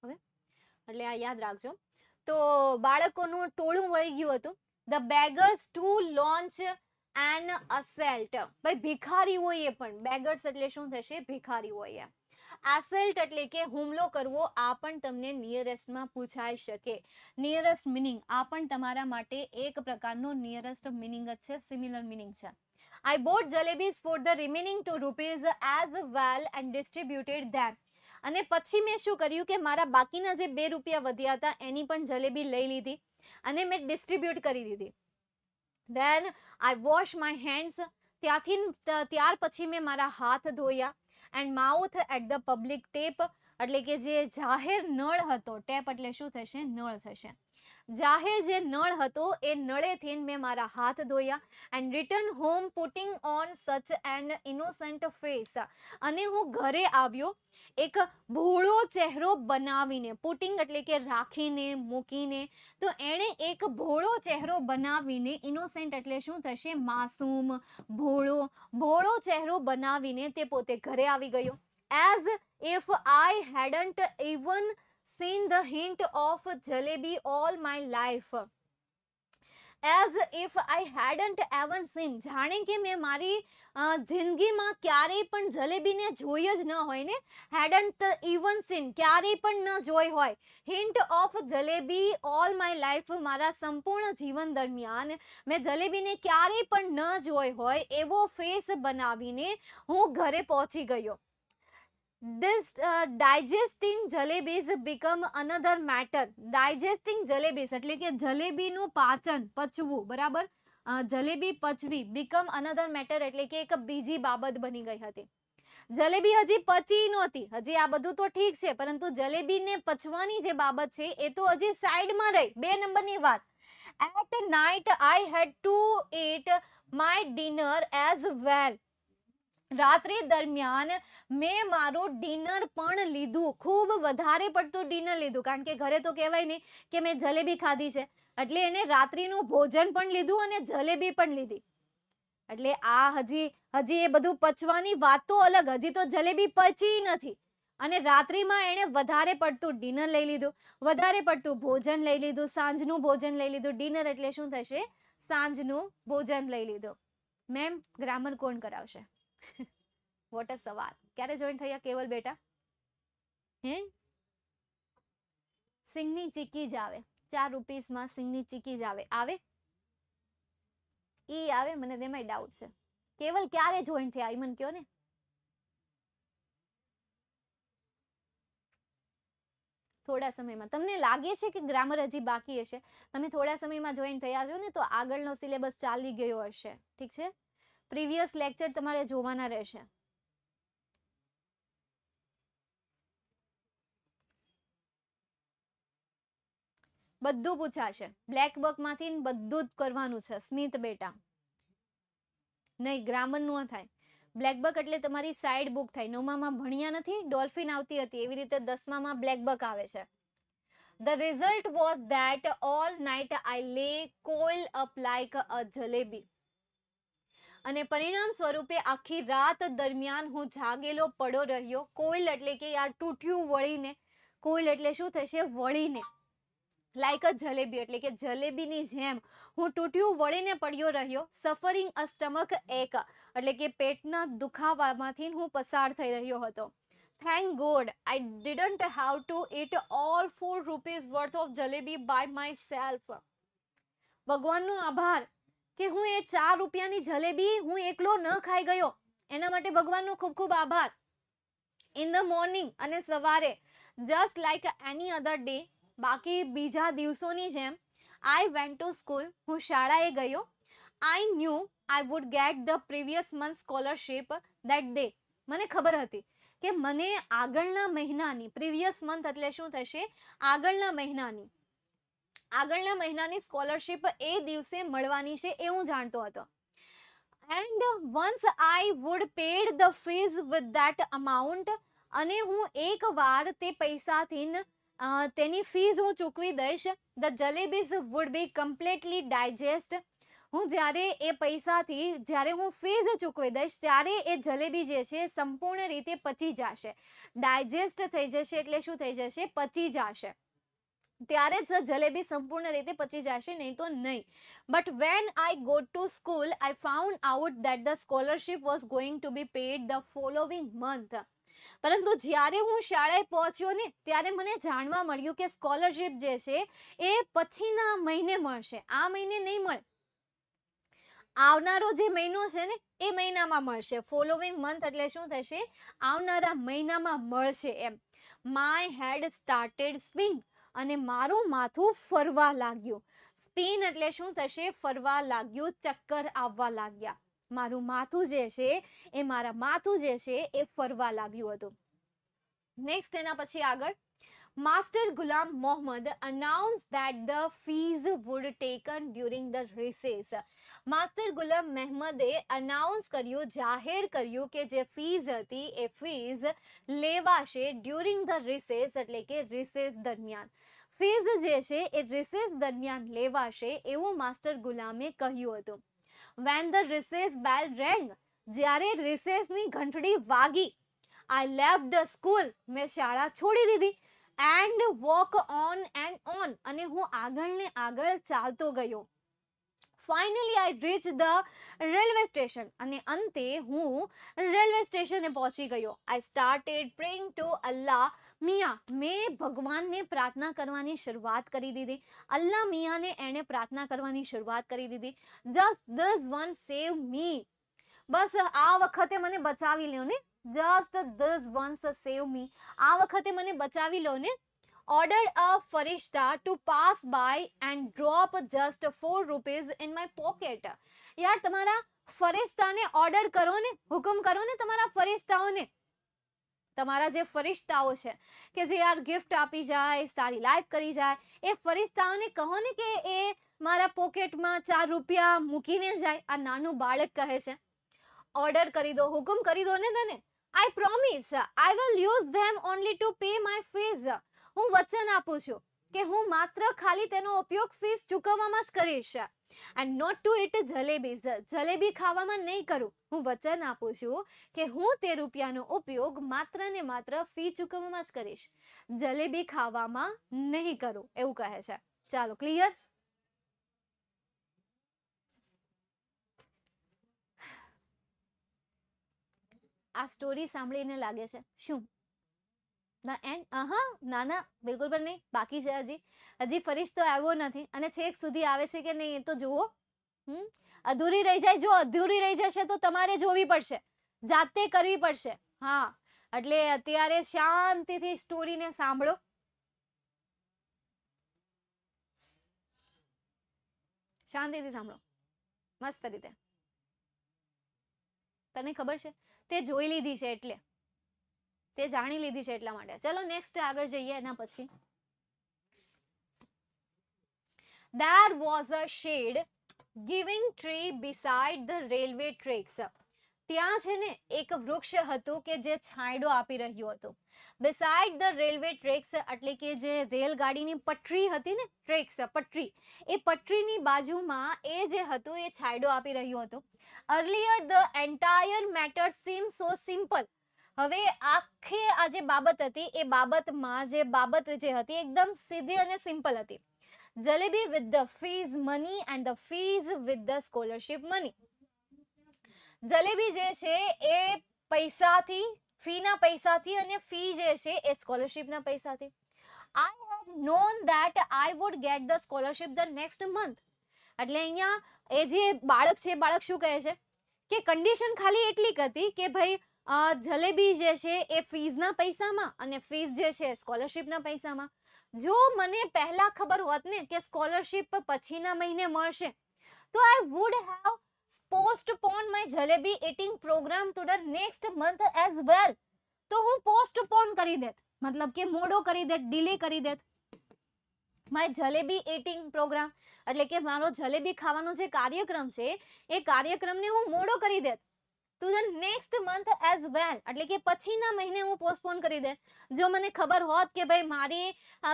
ઓકે, એટલે આ યાદ રાખજો. તો બાળકોનું ટોળું વળી ગયું હતું. The beggars to launch an assault. ભાઈ ભિખારી હોય એ પણ. બેગર્સ એટલે શું થશે? ભિખારી હોય. એસેલ્ટ એટલે કે હુમલો કરવો. આ પણ તમને નિયરેસ્ટમાં પૂછાઈ શકે. નિયરેસ્ટ મિનિંગ આ પણ તમારા માટે એક પ્રકારનો નિયરેસ્ટ મિનિંગ જ છે, સિમિલર મિનિંગ છે. I bought jalebis for the remaining 2 rupees as well and distributed them. અને પછી મેં શું કર્યું કે મારા બાકીના જે 2 રૂપિયા વધ્યા હતા એની પણ જલેબી લઈ લીધી અને મેં ડિસ્ટ્રીબ્યુટ કરી દીધી. Then I wash my hands. ત્યાર પછી મેં મારા હાથ ધોયા. And mouth at the public tap, એટલે કે જે જાહેર નળ હતો, ટેપ એટલે શું થશે? નળ થશે. જાહેર જે નળ હતો એ નળેથી મેં મારા હાથ ધોયા. And return home putting on such an innocent face. અને હું ઘરે આવ્યો એક ભોળો ચહેરો બનાવીને. પુટિંગ એટલે કે રાખીને, મૂકીને. તો એણે એક ભોળો ચહેરો બનાવીને, ઇનોસેન્ટ એટલે શું થશે? માસૂમ, ભોળો ચહેરો બનાવીને તે પોતે ઘરે આવી ગયો. As if I hadn't even seen the hint of jalebi all my life. As if I hadn't even seen, જાણે કે મેં મારી જિંદગીમાં ક્યારેય પણ જલેબીને જોઈ જ ન હોય ને. hadn't even seen, ક્યારેય પણ ન જોઈ હોય. hint of jalebi all my life, મારા સંપૂર્ણ જીવન દરમિયાન મેં જલેબીને ક્યારેય પણ ન જોઈ હોય એવો ફેસ બનાવીને હું ઘરે પહોંચી ગયો. This digesting jalebis become another matter. Digesting jalebis એટલે કે જલેબીનું પાચન, પચવું, બરાબર, જલેબી પચવી. become another matter એટલે કે એક બીજી બાબત બની ગઈ હતી. જલેબી હજી પચી નહોતી, હજી આ બધું તો ઠીક છે, પરંતુ જલેબીને પચવાની જે બાબત છે એ તો હજી સાઈડમાં રહી. 2 નંબરની વાત. At night I had to eat my dinner as well. રાત્રિ દરમિયાન મેં મારું ડિનર પણ લીધું, ખૂબ વધારે પડતું ડિનર લીધું, કારણ કે ઘરે તો કહેવાય નહીં કે મેં જલેબી ખાધી છે, એટલે એને રાત્રિનું ભોજન પણ લીધું અને જલેબી પણ લીધી. એટલે આ હજી એ બધું પચવાની વાત તો અલગ, હજી તો જલેબી પચી નથી. અને રાત્રિમાં એણે વધારે પડતું ડિનર લઈ લીધું, વધારે પડતું ભોજન લઈ લીધું, સાંજનું ભોજન લઈ લીધું. ડિનર એટલે શું થશે? સાંજનું ભોજન લઈ લીધું. મેમ ગ્રામર કોણ કરાવશે? વોટ અ સવાલ. ક્યારે જોઈન થયા કેવલ બેટા? હે, સિંગની ચીકી જ આવે, 4 રૂપીસમાં સિંગની ચીકી જ આવે. આવે ઈ આવે, મને તેમાંય ડાઉટ છે. કેવલ ક્યારે જોઈન થયા ઈ મને કયો ને. થોડા સમયમાં. તમને લાગે છે કે ગ્રામર હજી બાકી હશે? તમે થોડા સમયમાં જોઈન થયા છો ને તો આગળનો સિલેબસ ચાલી ગયો હશે, ઠીક છે. પ્રીવિયસ લેક્ચર તમારે જોવાના રહેશે. બધું પૂછાશે. બ્લેક બક માંથી બધું જ કરવાનું છે સ્મિત બેટા. નહીં, ગ્રામર નું થાય. બ્લેક બક એટલે તમારી સાઈડ બુક થાય. 9માં ભણ્યા નથી, ડોલ્ફિન આવતી હતી, એવી રીતે 10માં બ્લેક બક આવે છે. The result was that all night I lay coiled up like a jalebi. અને પરિણામ સ્વરૂપે આખી રાત દરમિયાન હું જાગેલો પડો રહ્યો. કોઈલ એટલે કે યાર તૂટ્યું વળીને, કોઈલ એટલે શું થશે? વળીને. લાઈક અ જલેબી એટલે કે જલેબીની જેમ હું તૂટ્યું વળીને પડ્યો રહ્યો. સફરિંગ અ સ્ટમક એક એટલે કે પેટના દુખાવામાંથી હું પસાર થઈ રહ્યો હતો. Thank God I didn't have to eat all 4 rupees worth of jalebi by myself. ભગવાનનો આભાર કે હું એ 4 રૂપિયાની જલેબી હું એકલો ન ખાઈ ગયો. એના માટે ભગવાનનો ખૂબ ખૂબ આભાર. ઇન ધ મોર્નિંગ અને સવારે જસ્ટ લાઈક એની અધર ડે, બાકી બીજા દિવસોની જેમ, આઈ વેન્ટ ટુ સ્કૂલ, હું શાળાએ ગયો. I knew I would get the previous month scholarship that day. મને ખબર હતી કે મને આગળના મહિનાની, પ્રીવિયસ મંથ એટલે શું થશે? આગળના મહિનાની સ્કોલરશીપ એ દિવસે મળવાની છે, એ હું જાણતો હતો. And once I would paid the fees with that amount, અને હું એકવાર તે પૈસાથી તેની ફીઝ હું ચૂકવી દઈશ. The jalebis would be completely digest. હું જ્યારે એ પૈસાથી જ્યારે હું ફીઝ ચૂકવી દઈશ ત્યારે એ જલેબી જે છે સંપૂર્ણ રીતે પચી જશે. ડાયજેસ્ટ થઈ જશે એટલે શું થઈ જશે? પચી જશે. ત્યારે જ જલેબી સંપૂર્ણ રીતે પચી જશે, નહીં તો નહીં. But when I go to school I found out that the scholarship was going to B pad the following month. પરંતુ જ્યારે હું શાળાએ પહોંચ્યો ને ત્યારે મને જાણવા મળ્યું કે સ્કોલરશીપ જે છે એ પછીના મહિને મળશે, આ મહિને નહીં મળે. આવનારો જે મહિનો છે ને એ મહિનામાં મળશે. ફોલોવિંગ મંથ એટલે શું થશે? આવનારા મહિનામાં મળશે એમ. માય હેડ સ્ટાર્ટેડ સ્પિન, અને મારું માથું ફરવા લાગ્યું. સ્પિન એટલે શું થશે? ફરવા લાગ્યું, ચક્કર આવવા લાગ્યા. મારું માથું જે છે એ ફરવા લાગ્યું હતું. નેક્સ્ટ એના પછી આગળ, master Ghulam Mohammad announced that the fees would taken during the recess. Master Ghulam મહેમદે અનાઉન્સ કર્યું, જાહેર કર્યું કે જે ફીઝ હતી એ ફીઝ લેવાશે ડ્યુરિંગ ધ રિસેસ એટલે કે રિસેસ દરમિયાન. ફીઝ જે છે એ રિસેસ દરમિયાન લેવાશે એવું માસ્ટર ગુલામે કહ્યું હતું. When the recess bell rang, જ્યારે રિસેસની ઘંટડી વાગી, I left the school, મેં શાળા છોડી દીધી. And walk on and on, અને હું આગળ ને આગળ ચાલતો ગયો. Finally I reached the railway station, અને અંતે હું રેલવે સ્ટેશને પહોંચી ગયો. I started praying to Allah. મિયા, મેં ભગવાનને પ્રાર્થના કરવાની શરૂઆત કરી દીધી. અલ્લાહ મિયાને એણે પ્રાર્થના કરવાની શરૂઆત કરી દીધી. Just this one save me. બસ આ વખતે મને બચાવી લ્યો ને. Just this once save me. આ વખતે મને બચાવી લો ને. Ordered a farishta to pass by and drop just 4 rupees in my pocket. યાર તમારા ફરિશ્તાને ઓર્ડર કરો ને, હુકમ કરો ને તમારા ફરિશ્તાઓને. તમારા જે ફરિશ્તાઓ છે કે જે યાર ગિફ્ટ આપી જાય, સારી લાઈફ કરી જાય, એ ફરિશ્તાઓને કહો ને કે એ મારા પોકેટમાં 4 રૂપિયા મૂકીને જાય. આ નાનું બાળક કહે છે ઓર્ડર કરી દો, હુકમ કરી દો ને તને. I promise I will use them only to pay my fees. હું વચન આપું છું કે હું માત્ર ખાલી તેનો ઉપયોગ ફીસ ચૂકવવામાં જ કરીશ. And not to eat jalebis, jalebi ખાવામાં નહીં કરું. હું વચન આપું છું કે હું તે રૂપિયાનો ઉપયોગ માત્ર ને માત્ર ફી ચૂકવવામાં જ કરીશ, જલેબી ખાવામાં નહીં કરું, એવું કહે છે. ચાલો, ક્લિયર? આ સ્ટોરી સાંભળીને લાગે છે શું ધ એન્ડ? ના ના, બિલકુલ પણ નહીં, બાકી છે. હજી ફરિશ્તો આવ્યો નથી, અને છેક સુધી આવે છે કે નહીં એ તો જુઓ. અધૂરી રહી જાય, જો અધૂરી રહી જશે તો તમારે જોવી પડશે, જાતે કરવી પડશે. હા, એટલે અત્યારે શાંતિથી સ્ટોરીને સાંભળો. શાંતિથી સાંભળો મસ્ત રીતે. તને ખબર છે તે જોઈ લીધી છે એટલે, તે જાણી લીધી છે એટલા માટે. ચલો નેક્સ્ટ આગળ જઈએ. એના પછી there was a shade giving tree beside the railway tracks. ત્યાં છે ને એક વૃક્ષ હતું કે જે છાંયડો આપી રહ્યું હતું. beside the railway tracks એટલે કે જે રેલગાડીની પટરી હતી ને, ટ્રેક્સ પટરી, એ પટરીની બાજુમાં એ જે હતું એ છાંયડો આપી રહ્યું હતું. earlier the entire matter seemed so simple. હવે આખી આ જે બાબત હતી એ બાબતમાં જે બાબત જે હતી એકદમ સીધી અને સિમ્પલ હતી. Jalebi with the fees money and the fees with the scholarship money. Jalebi જે છે એ પૈસાથી, ફીના પૈસાથી, અને ફી જે છે એ સ્કોલરશિપના પૈસાથી. I had known that I would get the scholarship the next month. એટલે અહીંયા એ જે બાળક છે, બાળક શું કહે છે કે કન્ડિશન ખાલી એટલી હતી કે ભાઈ જલેબી જે છે એ ફીઝના પૈસામાં અને ફીઝ જે છે સ્કોલરશિપના પૈસામાં. જો મને પહેલા ખબર હોત ને કે સ્કોલરશિપ પછીના મહિને મળશે તો I would have postponed my jalebi eating program to the next month as well. તો હું postpone કરી દેત, મતલબ કે મોડો કરી દેત, ડિલે કરી દેત my jalebi eating program, એટલે કે મારો જલેબી ખાવાનો જે કાર્યક્રમ છે એ કાર્યક્રમને હું મોડો કરી દેત to the next month as well, એટલે કે પછીના મહિને હું પોસ્ટપોન કરી દે. જો મને ખબર હોત કે ભાઈ મારી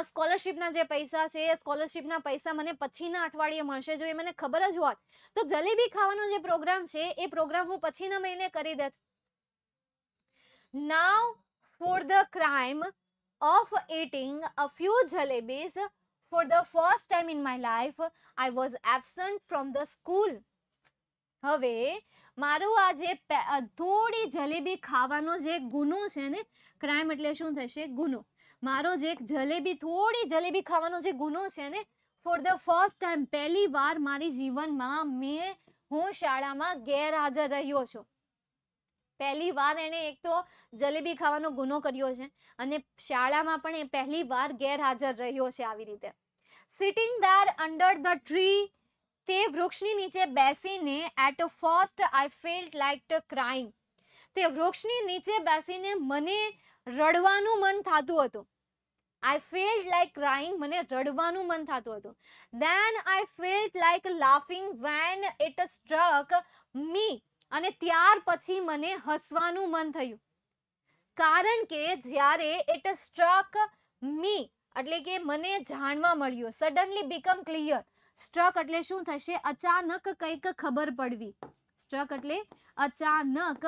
સ્કોલરશિપના જે પૈસા છે એ સ્કોલરશિપના પૈસા મને પછીના અઠવાડિયે મળશે, જો એ મને ખબર જ હોત તો જલેબી ખાવાનો જે પ્રોગ્રામ છે એ પ્રોગ્રામ હું પછીના મહિને કરી દેત. Now for the crime of eating a few jalebis for the first time in my life, I was absent from the school. હવે મારું આ જે થોડી જલેબી ખાવાનો જે ગુનો છે ને, ક્રાઇમ એટલે શું થશે? ગુનો. મારો જે જલેબી, થોડી જલેબી ખાવાનો જે ગુનો છે ને, ફોર ધ ફર્સ્ટ ટાઈમ, પહેલી વાર મારી જીવનમાં હું શાળામાં ગેરહાજર રહ્યો છું. પહેલી વાર એને એક તો જલેબી ખાવાનો ગુનો કર્યો છે અને શાળામાં પણ એ પહેલી વાર ગેરહાજર રહ્યો છે આવી રીતે. Sitting there under the tree, તે વૃક્ષની નીચે બેસીને, at first I felt like crying. તે વૃક્ષની નીચે બેસીને મને રડવાનું મન થતું હતું. I felt like crying, મને રડવાનું મન થતું હતું. Then I felt like laughing when it struck me, અને ત્યાર પછી મને હસવાનું મન થયું. કારણ કે જ્યારે it struck me એટલે કે મને જાણવા મળ્યું, suddenly become clear. સ્ટ્રક એટલે શું થશે? અચાનક કંઈક ખબર પડવી. સ્ટ્રક એટલે અચાનક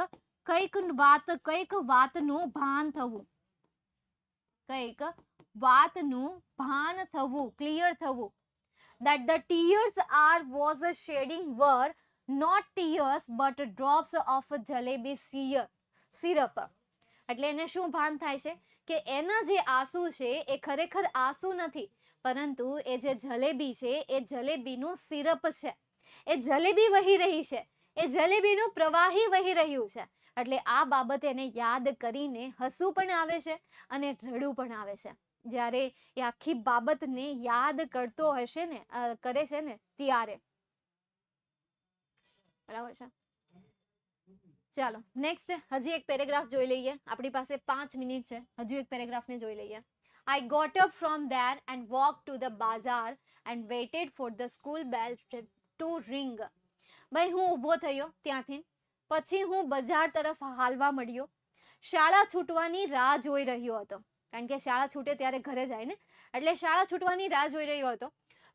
કંઈક વાતનું ભાન થવું, કંઈક વાતનું ભાન થવું, ક્લિયર થવું. That the tears I was shedding were not tears but drops of jalebi syrup. એટલે એને શું ભાન થાય છે કે એના જે આંસુ છે એ ખરેખર આંસુ નથી, પરંતુ એ જે જલેબી છે એ જલેબીનું સિરપ છે, એ જલેબી વહી રહી છે, એ જલેબીનું પ્રવાહી વહી રહ્યું છે. એટલે આ બાબત એને યાદ કરીને હસવું પણ આવે છે અને રડવું પણ આવે છે. જ્યારે એ આખી બાબતને યાદ કરતો હશે ને, કરે છે ને ત્યારે. બરાબર છે? ચાલો નેક્સ્ટ હજી એક પેરેગ્રાફ જોઈ લઈએ. આપણી પાસે 5 મિનિટ છે, હજુ એક પેરેગ્રાફને જોઈ લઈએ. I got up from there and walked to the bazaar and waited for the school bell to ring. ભાઈ હું ઊભો થયો ત્યાંથી, પછી હું બજાર તરફ હાલવા મળ્યો. શાળા છૂટવાની રાહ જોઈ રહ્યો હતો, કારણ કે શાળા છૂટે ત્યારે ઘરે જાય ને, એટલે શાળા છૂટવાની રાહ જોઈ રહ્યો હતો.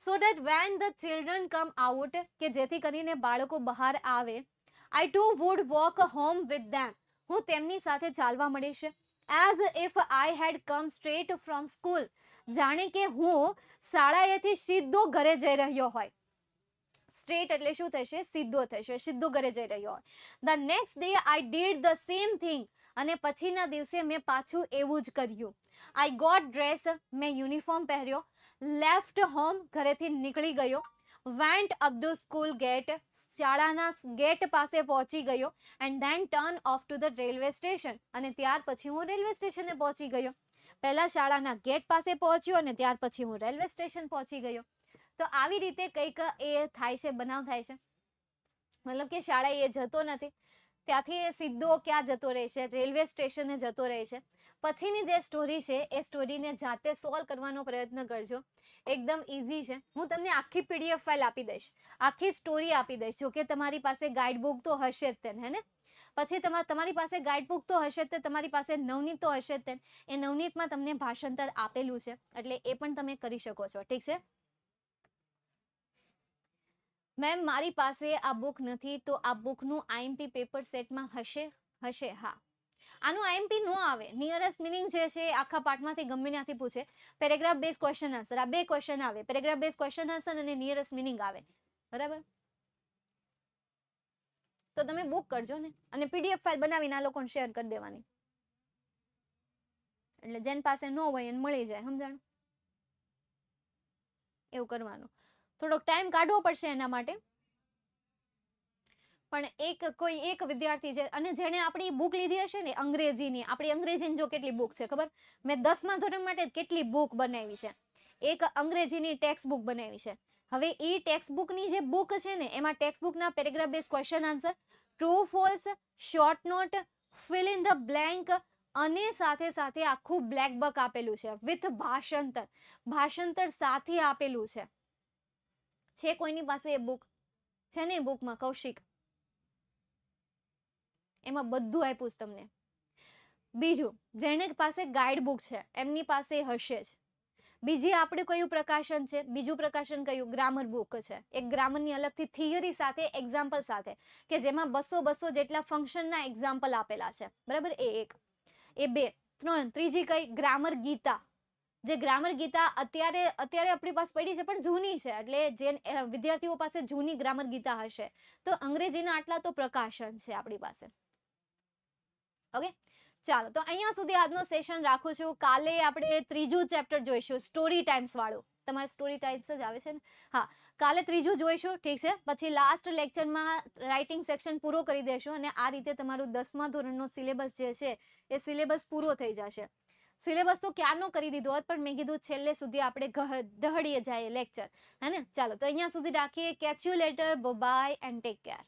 So that when the children come out, કે જેથી કરીને બાળકો બહાર આવે, I too would walk home with them. હું તેમની સાથે ચાલવા મળીશ. As if I had come straight from school. જાણે કે હું શાળાએથી સીધો ઘરે જઈ રહ્યો હોય. સ્ટ્રેટ એટલે શું થશે? સીધો થશે, સીધો ઘરે જઈ રહ્યો હોય. The next day I did the same thing. અને પછીના દિવસે મેં પાછું એવું જ કર્યું. I got dressed, મેં યુનિફોર્મ પહેર્યો. Left home, ઘરેથી નીકળી ગયો. Went up the school gate, શાળાના ગેટ પાસે પહોંચી ગયો. And then turned off to the railway station, અને ત્યાર પછી હું રેલવે સ્ટેશને પહોંચી ગયો. પહેલા શાળાના ગેટ પાસે પહોંચ્યો અને ત્યાર પછી હું રેલવે સ્ટેશન પહોંચી ગયો. તો આવી રીતે કંઈક એ થાય છે, બનાવ થાય છે. મતલબ કે શાળાએ એ જતો નથી, ત્યાંથી એ સીધો ક્યાં જતો રહે છે? રેલવે સ્ટેશને જતો રહે છે. પછીની જે સ્ટોરી છે એ સ્ટોરીને જાતે સોલ્વ કરવાનો પ્રયત્ન કરજો. એકદમ ઈઝી છે. હું તમને આખી PDF ફાઇલ આપી દઈશ, આખી સ્ટોરી આપી દઈશ. જો કે તમારી પાસે ગાઈડ બુક તો હશે જ તે, હે ને? પછી તમારી પાસે ગાઈડ બુક તો હશે જ તે, તમારી પાસે નવનીત તો હશે જ તે. એ નવનીતમાં તમને ભાષાંતર આપેલું છે, એટલે એ પણ તમે કરી શકો છો. ઠીક છે મેમ, મારી પાસે આ બુક નથી, તો આ બુકનું IMP પેપર સેટમાં હશે? હશે, હા. આનું IMP નો આવે. નિયરેસ્ટ મિનિંગ જે છે આખા પાઠમાંથી ગમે ત્યાંથી પૂછે. પેરેગ્રાફ બેઝ ક્વેશ્ચન આન્સર, આ બે ક્વેશ્ચન આવે. પેરેગ્રાફ બેઝ ક્વેશ્ચન આન્સર અને નિયરેસ્ટ મિનિંગ આવે. બરાબર? તો તમે બુક કરજો ને, અને PDF ફાઇલ બનાવીને આ લોકોને શેર કરી દેવાની, એટલે જેન પાસે ન હોય એને મળી જાય. સમજાણું? એવું કરવાનું. થોડોક ટાઈમ કાઢવો પડશે એના માટે, પણ કોઈ એક વિદ્યાર્થી છે અને જેણે આપણી બુક લીધી હશે ને અંગ્રેજીની, આપણી અંગ્રેજીની જો કેટલી બુક છે ખબર? મેં 10મા ધોરણ માટે કેટલી બુક બનાવી છે. એક અંગ્રેજીની ટેક્સ્ટ બુક બનાવી છે. હવે એ ટેક્સ્ટ બુકની જે બુક છે ને એમાં ટેક્સ્ટ બુકના paragraph base question answer, true false, short note, fill in the blank, અને સાથે સાથે આખું બ્લેક બક આપેલું છે વિથ ભાષાંતર. ભાષાંતર સાથે આપેલું છે કોઈની પાસે એ બુક છે ને? એ બુકમાં કૌશિક, એમાં બધું આપ્યું છે તમને. બીજું, જેને પાસે ગાઈડ બુક છે એમની પાસે હશે જ. બીજી આપણે કયું પ્રકાશન છે? બીજું પ્રકાશન કયું? ગ્રામર બુક છે. એક ગ્રામરની અલગથી થિયરી સાથે, એક્ઝામ્પલ સાથે, કે જેમાં 200 જેટલા ફંક્શનના એક્ઝામ્પલ આપેલા છે. બરાબર? એ એક. એ બે. ત્રણ. ત્રીજી કઈ? ગ્રામર ગીતા. જે ગ્રામર ગીતા અત્યારે આપણી પાસે પડી છે પણ જૂની છે, એટલે જે વિદ્યાર્થીઓ પાસે જૂની ગ્રામર ગીતા હશે, તો અંગ્રેજીના આટલા તો પ્રકાશન છે આપણી પાસે. ઓકે, ચાલો તો અહીંયા સુધી આજનો સેશન રાખું છું. કાલે આપણે ત્રીજું ચેપ્ટર જોઈશું, સ્ટોરી ટાઈમ્સ વાળું. તમારે સ્ટોરી ટાઈમ્સ જ આવે છે ને? હા, કાલે ત્રીજું જોઈશું. ઠીક છે, પછી લાસ્ટ લેક્ચરમાં રાઇટિંગ સેક્શન પૂરો કરી દેશું, અને આ રીતે તમારું 10મા ધોરણનો સિલેબસ જે છે એ સિલેબસ પૂરો થઈ જશે. સિલેબસ તો ક્યારનો કરી દીધો હોત, પણ મેં કીધું છેલ્લે સુધી આપણે દહડીએ જાય લેક્ચર, હે ને? ચાલો તો અહીંયા સુધી રાખીએ. Catch you later, bye and take care.